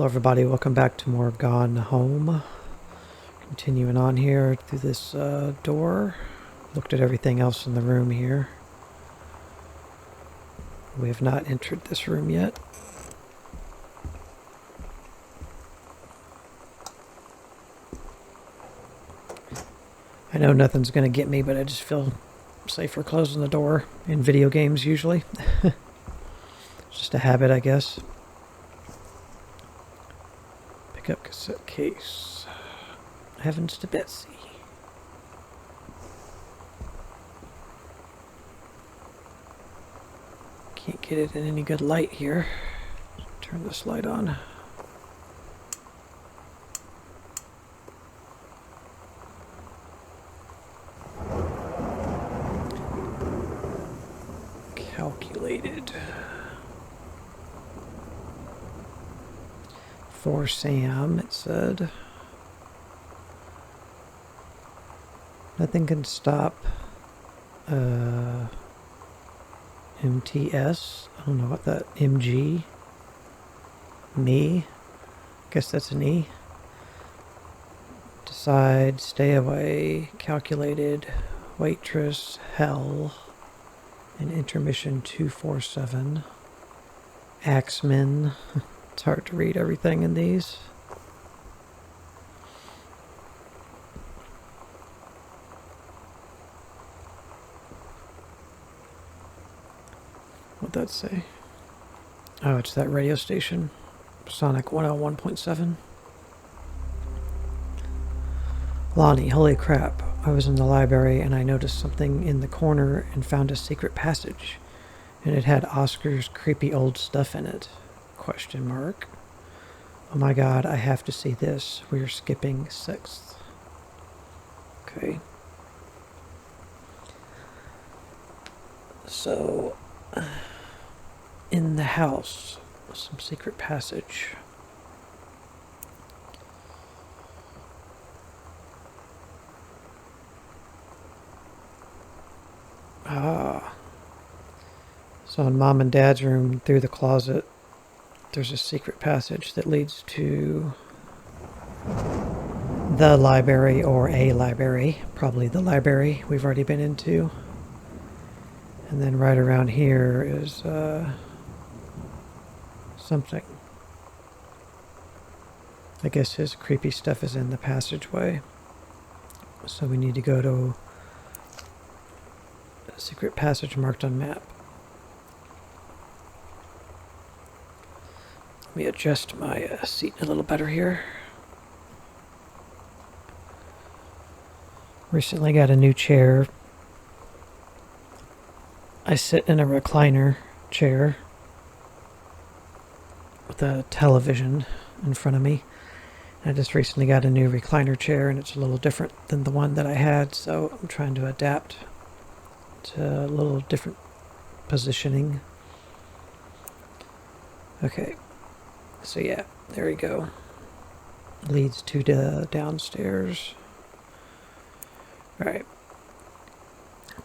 Hello everybody, welcome back to more Gone Home. Continuing on here through this door. Looked at everything else in the room here. We have not entered this room yet. I know nothing's going to get me, but I just feel safer closing the door in video games usually. It's just a habit, I guess. Pick up cassette case. Heavens to Betsy. Can't get it in any good light here. Turn this light on. Calculated. For Sam, it said. Nothing can stop MTS. I don't know what that MG. Me. Guess that's an E. Decide, stay away, calculated, waitress, hell, and intermission 247. Axemen. It's hard to read everything in these. What'd that say? Oh, it's that radio station. Sonic 101.7. Lonnie, holy crap. I was in the library and I noticed something in the corner and found a secret passage. And it had Oscar's creepy old stuff in it. Question mark. Oh my god, I have to see this. We're skipping 6th. Okay. So, in the house, some secret passage. Ah. So in Mom and Dad's room, through the closet, there's a secret passage that leads to the library or a library. Probably the library we've already been into. And then right around here is something. I guess his creepy stuff is in the passageway. So we need to go to a secret passage marked on map. Let me adjust my seat a little better here. Recently got a new chair. I sit in a recliner chair with a television in front of me. I just recently got a new recliner chair and it's a little different than the one that I had, so I'm trying to adapt to a little different positioning. Okay, so yeah, there we go. Leads to the downstairs. Alright.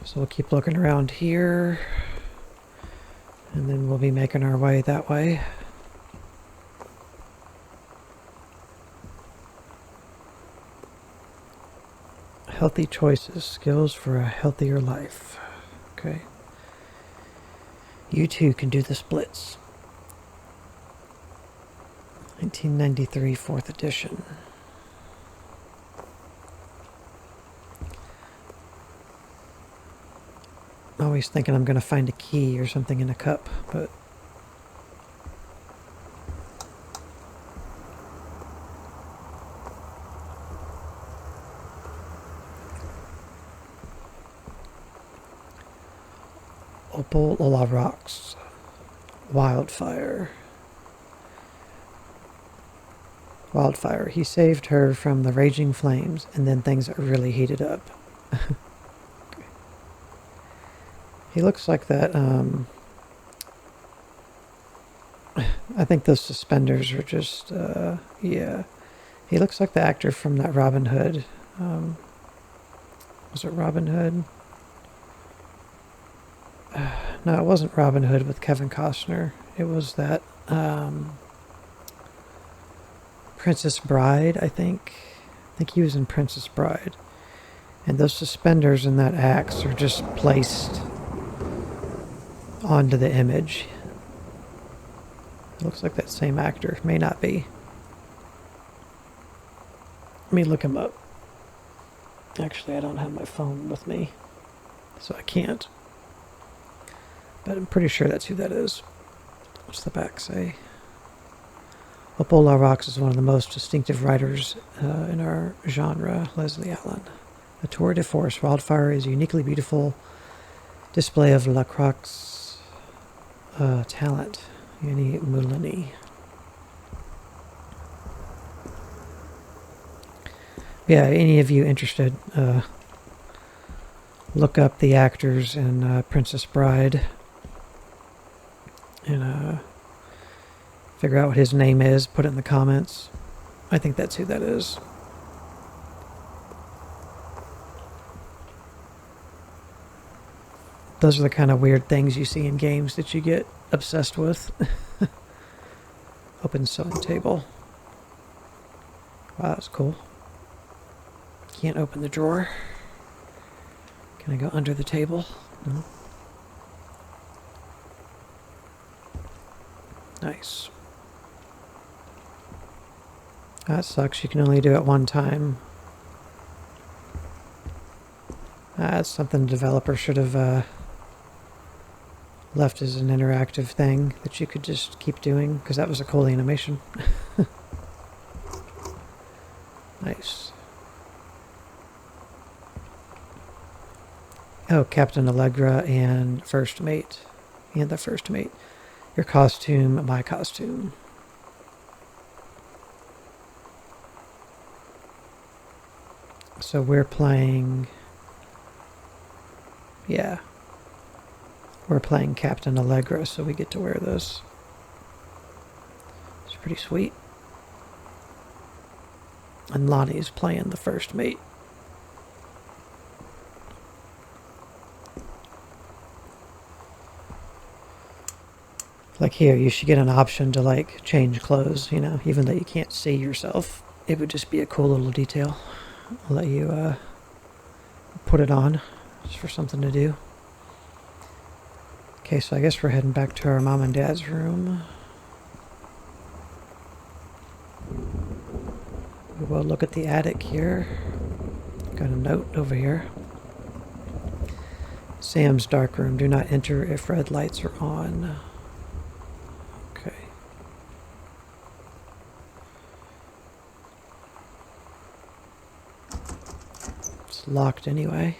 So we'll keep looking around here. And then we'll be making our way that way. Healthy choices, skills for a healthier life. Okay. You too can do the splits. 1993 4th edition. I'm always thinking I'm going to find a key or something in a cup, but Opal La Rocks. Wildfire. Wildfire. He saved her from the raging flames, and then things are really heated up. He looks like that, I think those suspenders are just, yeah. He looks like the actor from that Robin Hood. Was it Robin Hood? No, it wasn't Robin Hood with Kevin Costner. It was that, Princess Bride, I think. I think he was in Princess Bride. And those suspenders in that axe are just placed onto the image. It looks like that same actor. May not be. Let me look him up. Actually, I don't have my phone with me, so I can't. But I'm pretty sure that's who that is. What's the back say? Opal La Rox is one of the most distinctive writers in our genre, Leslie Allen. A tour de force, Wildfire is a uniquely beautiful display of Lacroix's talent. Annie Moulini. Yeah, any of you interested, look up the actors in Princess Bride and figure out what his name is, put it in the comments. I think that's who that is. Those are the kind of weird things you see in games that you get obsessed with. Open sewing table. Wow, that's cool. Can't open the drawer. Can I go under the table? No. Nice. That sucks. You can only do it one time. That's something the developer should have left as an interactive thing that you could just keep doing, because that was a cool animation. Nice. Oh, Captain Allegra and First Mate. And the First Mate. Your costume, my costume. So we're playing... Yeah. We're playing Captain Allegra, so we get to wear this. It's pretty sweet. And Lonnie's playing the First Mate. Like here, you should get an option to like change clothes, you know, even though you can't see yourself. It would just be a cool little detail. I'll let you put it on just for something to do. Okay, so I guess we're heading back to our mom and dad's room. We will look at the attic here. Got a note over here. Sam's dark room. Do not enter if red lights are on. Okay. It's locked anyway.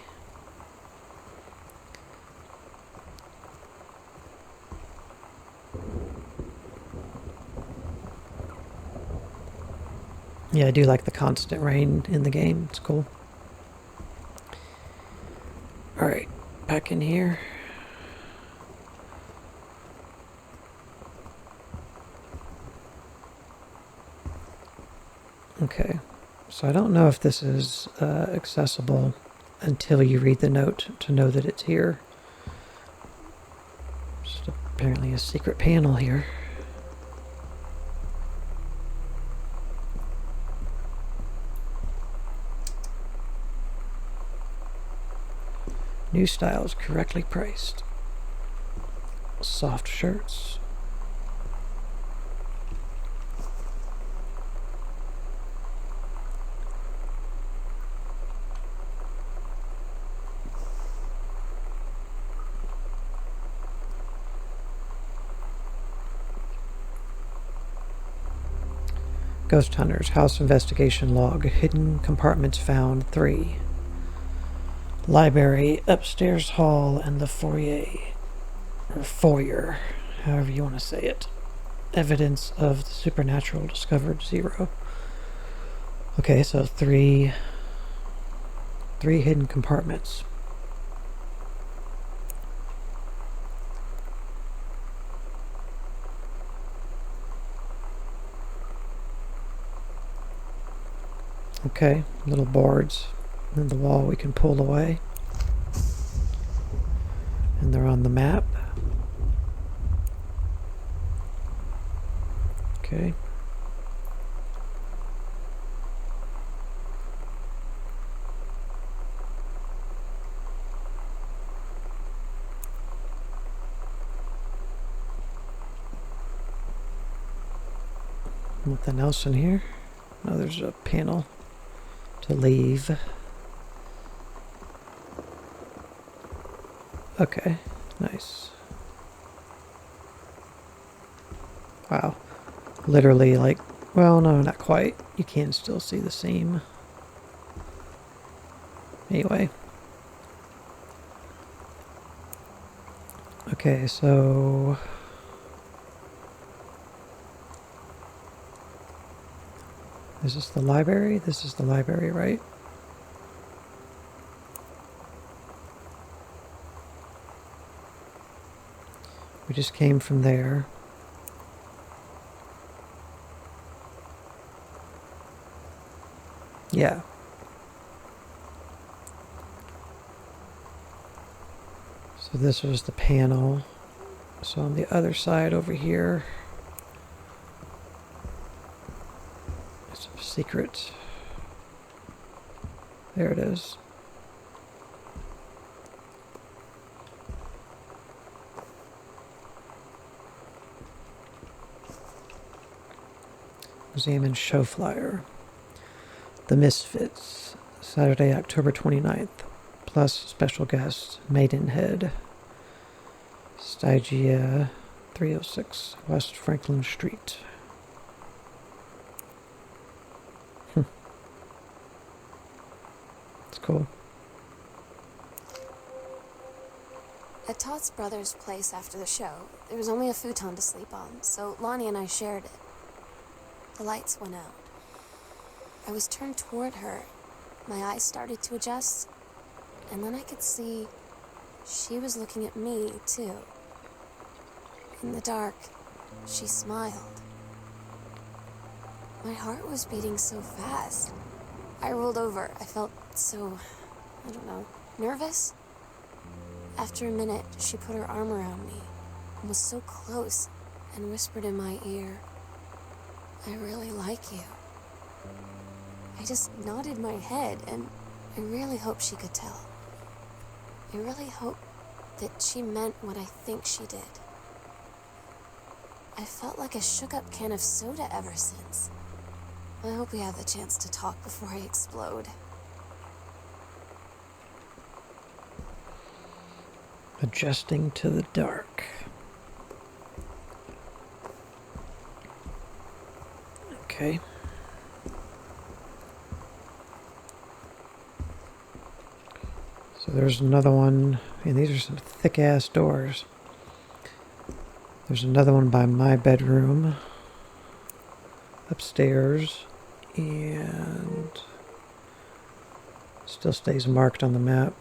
Yeah, I do like the constant rain in the game. It's cool. Alright, back in here. Okay, so I don't know if this is accessible until you read the note to know that it's here. Just apparently a secret panel here. New styles correctly priced. Soft shirts. Ghost Hunters, House Investigation Log, Hidden Compartments Found 3. Library, Upstairs Hall, and the Foyer, or Foyer, however you want to say it. Evidence of the supernatural discovered 0. Okay, so three hidden compartments. Okay, little boards in the wall we can pull away. And they're on the map. Okay. Nothing else in here. No, there's a panel to leave. Okay, nice. Wow. Literally, like, well, no, not quite. You can still see the seam. Anyway. Okay, so... Is this the library? This is the library, right? We just came from there. Yeah. So this was the panel. So on the other side over here, it's a secret. There it is. Examine show flyer. The Misfits, Saturday, October 29th. Plus special guest, Maidenhead. Stygia 306, West Franklin Street. It's cool. At Todd's brother's place after the show, there was only a futon to sleep on, so Lonnie and I shared it. The lights went out. I was turned toward her. My eyes started to adjust, and then I could see she was looking at me, too. In the dark, she smiled. My heart was beating so fast. I rolled over. I felt so, I don't know, nervous. After a minute, she put her arm around me and was so close and whispered in my ear, "I really like you." I just nodded my head, and I really hoped she could tell. I really hoped that she meant what I think she did. I felt like a shook-up can of soda ever since. I hope we have the chance to talk before I explode. Adjusting to the dark. Okay. So there's another one, and these are some thick-ass doors. There's another one by my bedroom, upstairs, and still stays marked on the map.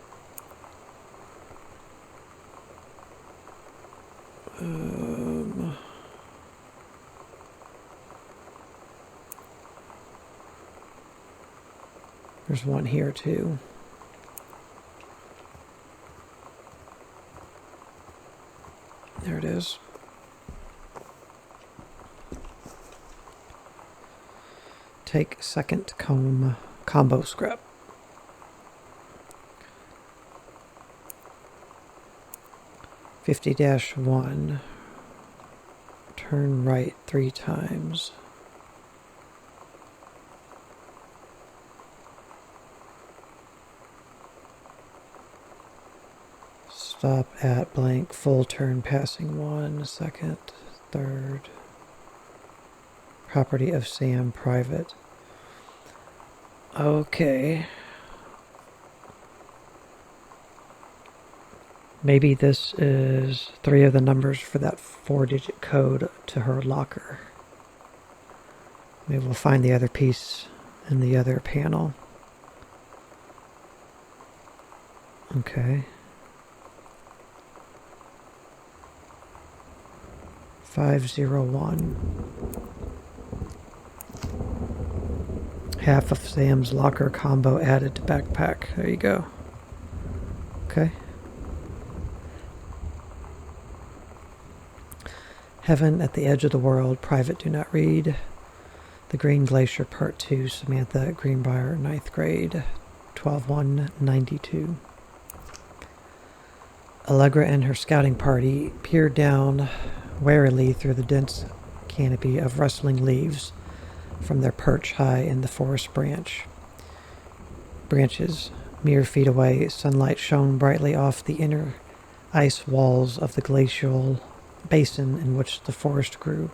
There's one here too. There it is. Take second combo scrap. (50-1). Turn right 3 times. Stop at blank, full turn passing 1, second, third. Property of Sam, private. Okay. Maybe this is 3 of the numbers for that 4-digit code to her locker. Maybe we'll find the other piece in the other panel. Okay. 501. Half of Sam's locker combo added to backpack. There you go. Okay. Heaven at the Edge of the World. Private, do not read. The Green Glacier, Part 2. Samantha Greenbrier, 9th grade. 12/1/92. Allegra and her scouting party peered down warily through the dense canopy of rustling leaves from their perch high in the forest branches. Mere feet away, sunlight shone brightly off the inner ice walls of the glacial basin in which the forest grew.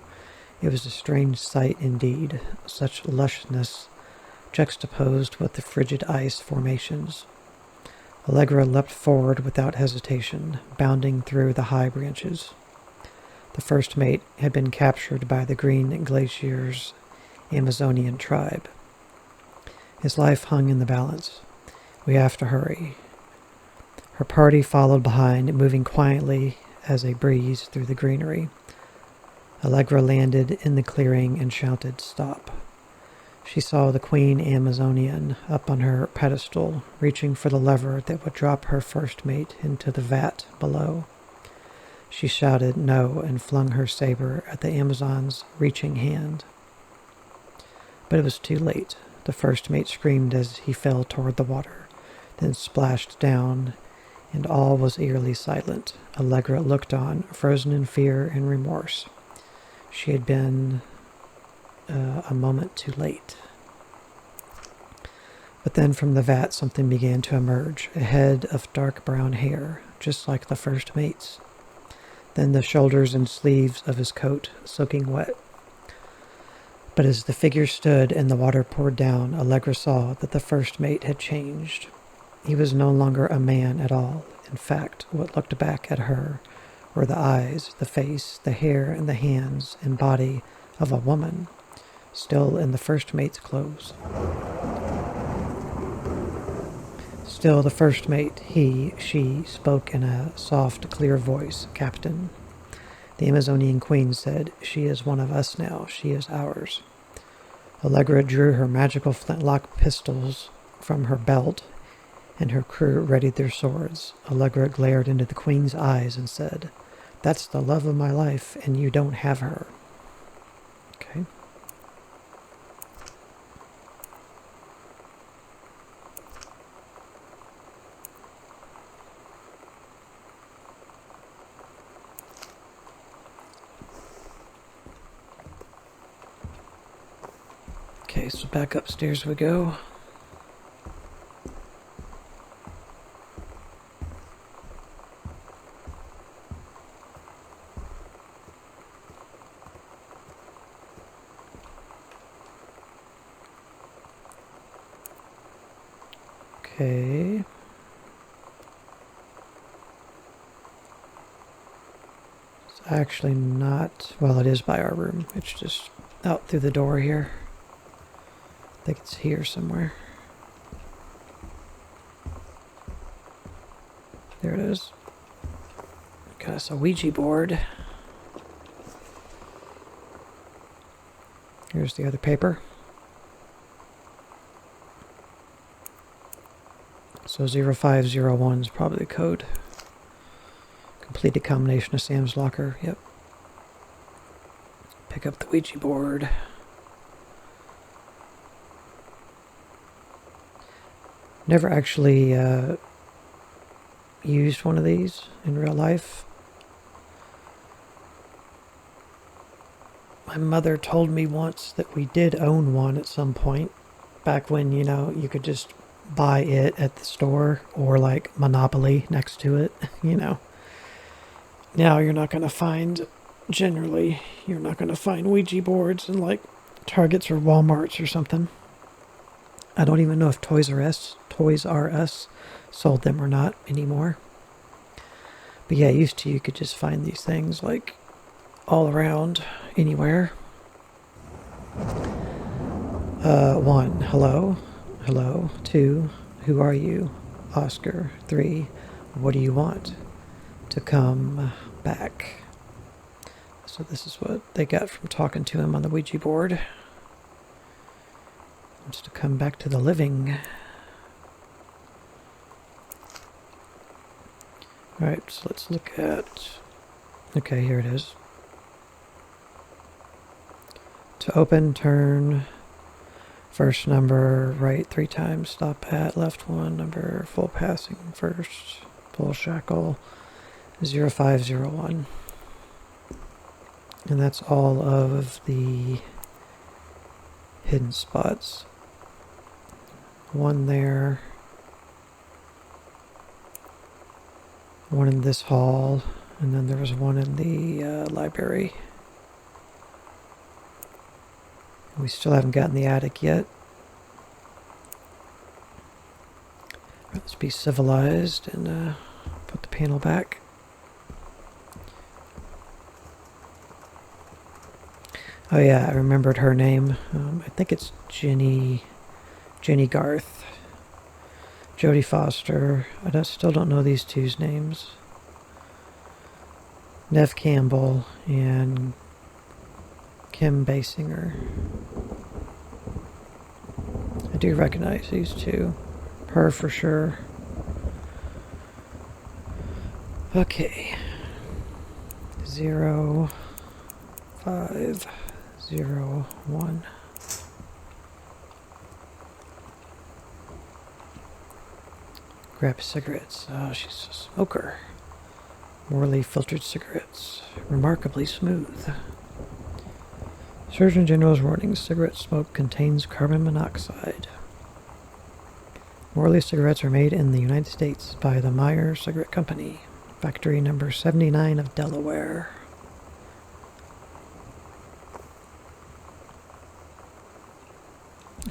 It was a strange sight indeed, such lushness juxtaposed with the frigid ice formations. Allegra leapt forward without hesitation, bounding through the high branches. The first mate had been captured by the Green Glacier's Amazonian tribe. His life hung in the balance. We have to hurry. Her party followed behind, moving quietly as a breeze through the greenery. Allegra landed in the clearing and shouted, "Stop." She saw the Queen Amazonian up on her pedestal, reaching for the lever that would drop her first mate into the vat below. She shouted no and flung her saber at the Amazon's reaching hand. But it was too late. The first mate screamed as he fell toward the water, then splashed down, and all was eerily silent. Allegra looked on, frozen in fear and remorse. She had been a moment too late. But then from the vat something began to emerge, a head of dark brown hair, just like the first mate's. Then the shoulders and sleeves of his coat, soaking wet. But as the figure stood and the water poured down, Allegra saw that the first mate had changed. He was no longer a man at all. In fact, what looked back at her were the eyes, the face, the hair, and the hands and body of a woman, still in the first mate's clothes. Still the first mate, she spoke in a soft, clear voice. "Captain." The Amazonian queen said, "She is one of us now. She is ours." Allegra drew her magical flintlock pistols from her belt, and her crew readied their swords. Allegra glared into the queen's eyes and said, "That's the love of my life, and you don't have her." Okay. Okay, so back upstairs we go. Okay. It's actually not, well, it is by our room. It's just out through the door here. I think it's here somewhere. There it is. Got us a Ouija board. Here's the other paper. So 0501 is probably the code. Complete a combination of Sam's locker. Yep. Pick up the Ouija board. Never actually used one of these in real life. My mother told me once that we did own one at some point, back when, you know, you could just buy it at the store, or like Monopoly next to it, you know. Now you're not going to find, generally, you're not going to find Ouija boards in like Targets or Walmarts or something. I don't even know if Toys R Us sold them or not anymore. But yeah, used to, you could just find these things like all around, anywhere. 1, hello. Hello. 2, who are you? Oscar. 3, what do you want? To come back. So this is what they got from talking to him on the Ouija board. Wants to come back to the living. Alright, so let's look at... Okay, here it is. To open, turn... First number, right 3 times, stop at, left 1, number, full passing, first, full shackle, 0501. And that's all of the hidden spots. One there. One in this hall. And then there was one in the library. We still haven't gotten the attic yet. Let's be civilized and put the panel back. Oh yeah, I remembered her name. I think it's Jenny Garth. Jodie Foster. Still don't know these two's names. Nev Campbell and Kim Basinger. I do recognize these two. Her for sure. Okay. 0501. Grab cigarettes. Oh, she's a smoker. Morley filtered cigarettes. Remarkably smooth. Surgeon General's warning, cigarette smoke contains carbon monoxide. Morley cigarettes are made in the United States by the Meyer Cigarette Company, factory number 79 of Delaware.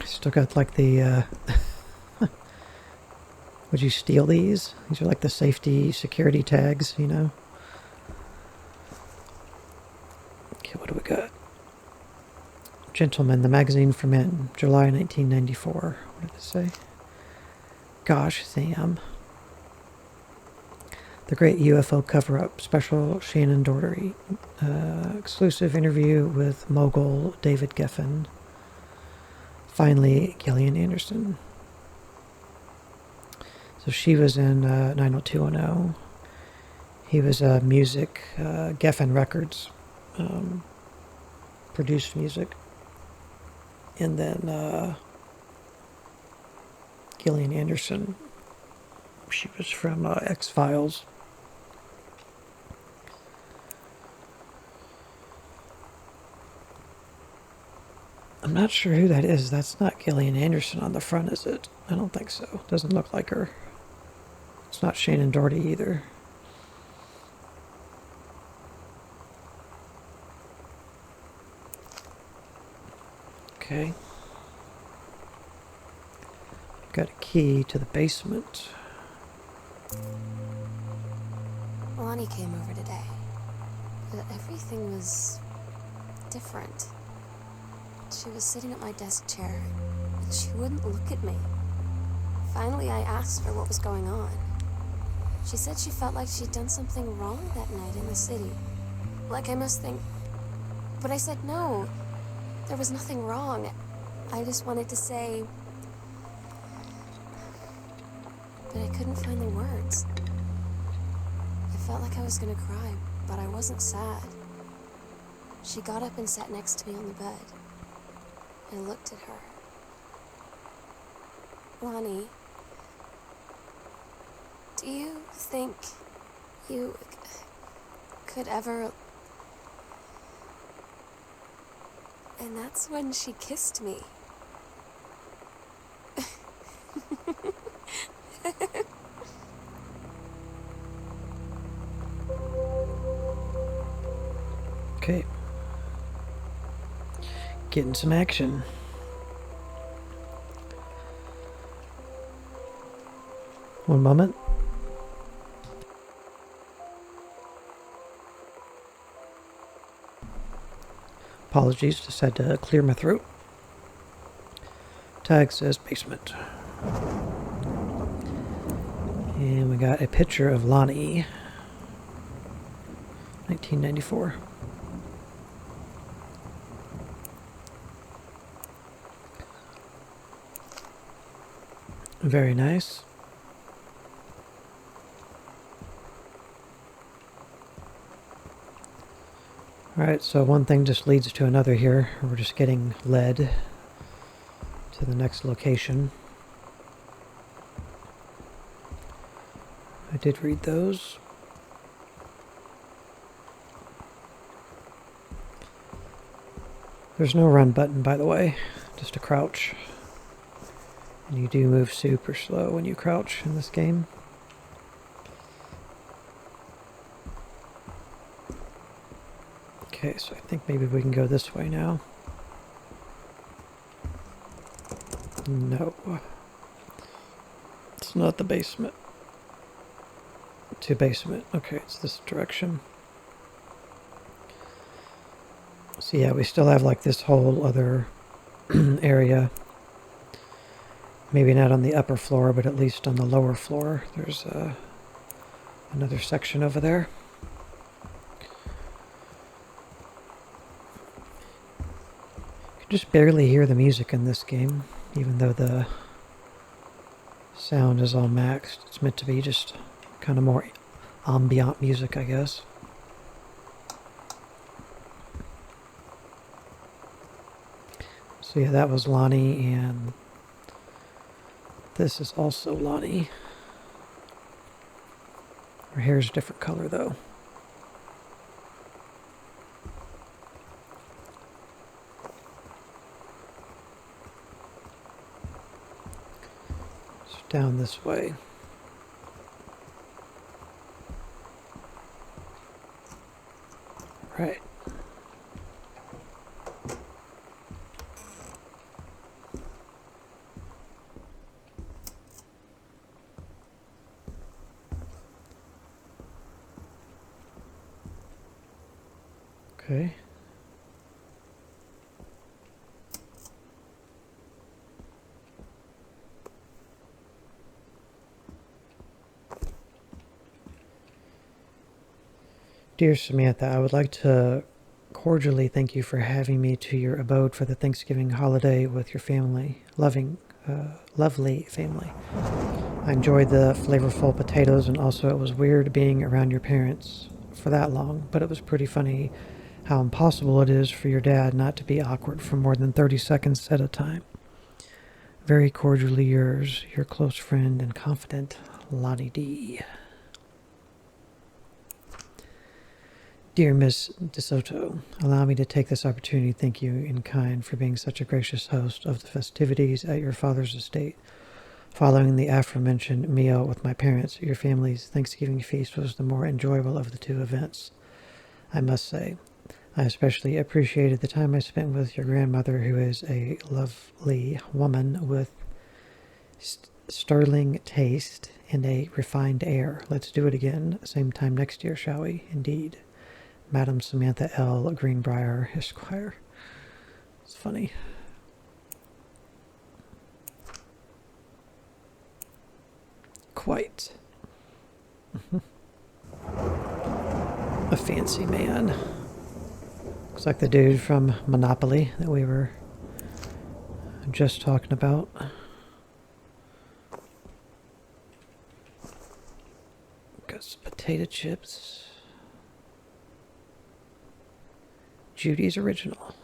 Still got like the, would you steal these? These are like the safety security tags, you know? Okay, what do we got? Gentleman, the magazine for men, July 1994. What did it say? Gosh, Sam. The Great UFO Cover-Up, special Shannon Doherty. Exclusive interview with mogul David Geffen. Finally, Gillian Anderson. So she was in 90210. He was music, Geffen Records, produced music. And then Gillian Anderson, she was from X-Files. I'm not sure who that is. That's not Gillian Anderson on the front, is it? I don't think so. Doesn't look like her. It's not Shannon Doherty either. Okay. Got a key to the basement. Lonnie came over today. But everything was different. She was sitting at my desk chair, and she wouldn't look at me. Finally, I asked her what was going on. She said she felt like she'd done something wrong that night in the city. Like I must think... But I said no. There was nothing wrong. I just wanted to say... But I couldn't find the words. I felt like I was gonna cry, but I wasn't sad. She got up and sat next to me on the bed. I looked at her. Lonnie, do you think you could ever... And that's when she kissed me. Okay. Getting some action. One moment. Apologies, just had to clear my throat. Tag says basement. And we got a picture of Lonnie. 1994. Very nice. Alright, so one thing just leads to another here. We're just getting led to the next location. I did read those. There's no run button, by the way. just to crouch. And you do move super slow when you crouch in this game. Okay, so I think maybe we can go this way now. No. It's not the basement. To basement. Okay, it's this direction. So yeah, we still have like this whole other area. Maybe not on the upper floor, but at least on the lower floor. There's another section over there. You can just barely hear the music in this game, even though the sound is all maxed. It's meant to be just kind of more ambient music, I guess. So yeah, that was Lonnie, and this is also Lonnie. Her hair's a different color, though. So down this way. Right. Okay. Dear Samantha, I would like to cordially thank you for having me to your abode for the Thanksgiving holiday with your family. Lovely family. I enjoyed the flavorful potatoes, and also it was weird being around your parents for that long, but it was pretty funny how impossible it is for your dad not to be awkward for more than 30 seconds at a time. Very cordially yours, your close friend and confidant, Lonnie D. Dear Miss DeSoto, allow me to take this opportunity to thank you in kind for being such a gracious host of the festivities at your father's estate. Following the aforementioned meal with my parents, your family's Thanksgiving feast was the more enjoyable of the two events. I must say, I especially appreciated the time I spent with your grandmother, who is a lovely woman with sterling taste and a refined air. Let's do it again, same time next year, shall we? Indeed. Madam Samantha L. Greenbrier, Esquire. It's funny. Quite. A fancy man. Looks like the dude from Monopoly that we were just talking about. Got some potato chips. Judy's Original.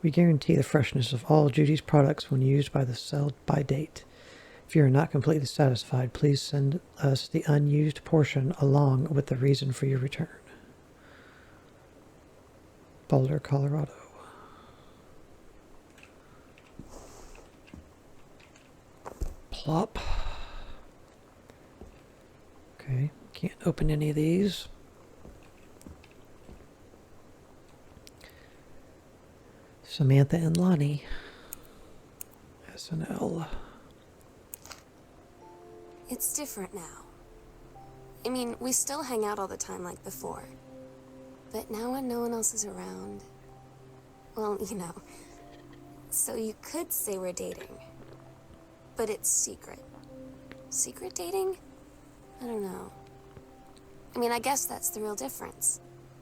We guarantee the freshness of all Judy's products when used by the sell-by date. If you are not completely satisfied, please send us the unused portion along with the reason for your return. Boulder, Colorado. Plop. Okay, can't open any of these. Samantha and Lonnie. SNL. It's different now. I mean, we still hang out all the time like before. But now when no one else is around, well, you know. So you could say we're dating. But it's secret. Secret dating? I don't know. I mean, I guess that's the real difference.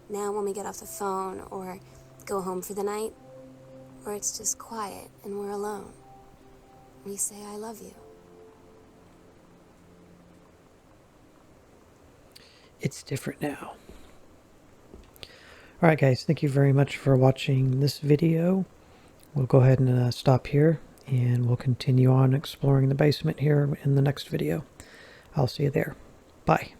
Now when we get off the phone or go home for the night, or it's just quiet and we're alone, we say I love you. It's different now. Alright guys, thank you very much for watching this video. We'll go ahead and stop here, and we'll continue on exploring the basement here in the next video. I'll see you there. Bye.